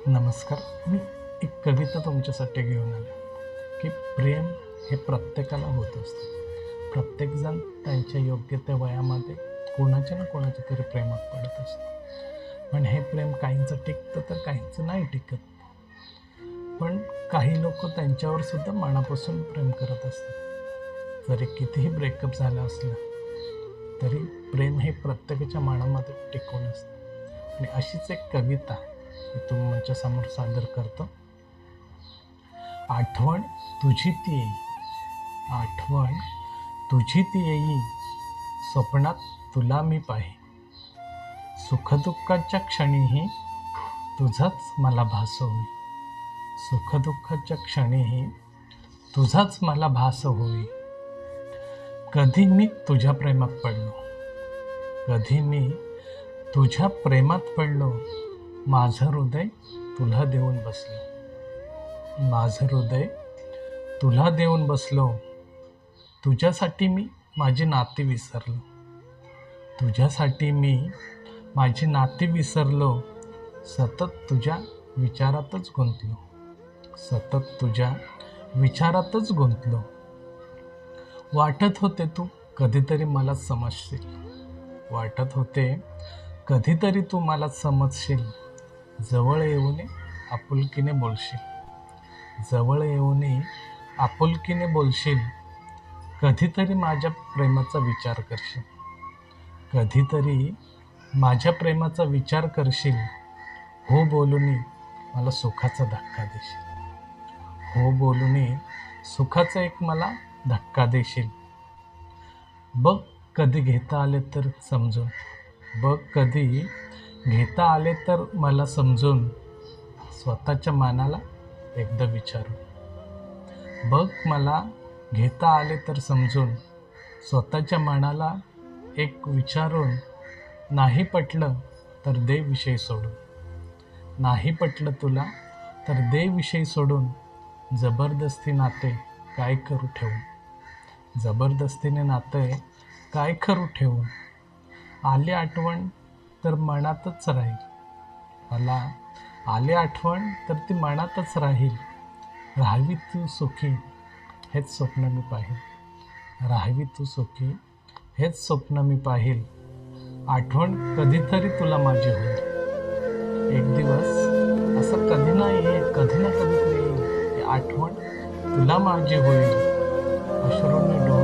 नमस्कार. मी एक कविता तुमच्यासाठी घेऊन आलो की प्रेम हे प्रत्येकाला होत असतं. प्रत्येकजण त्यांच्या योग्य त्या वयामध्ये कोणाच्या ना कोणाच्या तरी प्रेमात पडत असतं. पण हे प्रेम काहींचं टिकतं तर काहींचं नाही टिकत. पण काही लोक त्यांच्यावर सुद्धा मनापासून प्रेम करत असतात. जरी कितीही ब्रेकअप झालं असलं तरी प्रेम हे प्रत्येकाच्या मनामध्ये टिकून असतं. आणि अशीच एक कविता मी तुमच्या समोर सादर करतो. आठवण तुझी ती येई, आठवण तुझी ती येई, स्वप्नात तुला मी पाहे, सुखदुःखाच्या क्षणीही तुझाच मला भास होई, सुखदुःखाच्या क्षणीही तुझाच मला भास होई. कधी मी तुझ्या प्रेमात पडलो, कधी मी तुझ्या प्रेमात पडलो, माझं हृदय तुला देऊन बसलो, माझं हृदय तुला देऊन बसलो. तुझ्यासाठी मी माझी नाती विसरलो, तुझ्यासाठी मी माझी नाती विसरलो. सतत तुझ्या विचारातच गुंतलो, सतत तुझ्या विचारातच गुंतलो. वाटत होते तू कधीतरी मला समजशील, वाटत होते कधीतरी तू मला समजशील. जवळ येऊन आपुलकीने बोलशील, जवळ येऊन आपुलकीने बोलशील. कधीतरी माझ्या प्रेमाचा विचार करशील, कधीतरी माझ्या प्रेमाचा विचार करशील. हो बोलून मला सुखाचा धक्का देशील, हो बोलून सुखाचा एक मला धक्का देशील. बघ कधी घेता आले तर समजून, बघ कधी घेता आले तर मला समजून, स्वतःच्या मनाला एकदा विचारून. बघ मला घेता आले तर समजून, स्वतःच्या मनाला एक विचारून. नाही पटलं तर दे विषय सोडून, नाही पटलं तुला तर दे विषय सोडून. जबरदस्ती नाते काय करू ठेवून, जबरदस्तीने नाते काय करू ठेवून. आली आठवण तर मनातच राहील, मला आली आठवण तर ती मनातच राहील. राहावी तू सुखी हेच स्वप्न मी पाहिल, राहावी तू सुखी हेच स्वप्न मी पाहिल. आठवण कधीतरी तुला माझी होईल, एक दिवस असं कधी ना येईल, कधी ना कधीतरी येईल. आठवण तुला माझी होईल. अश्रूंनी डोळे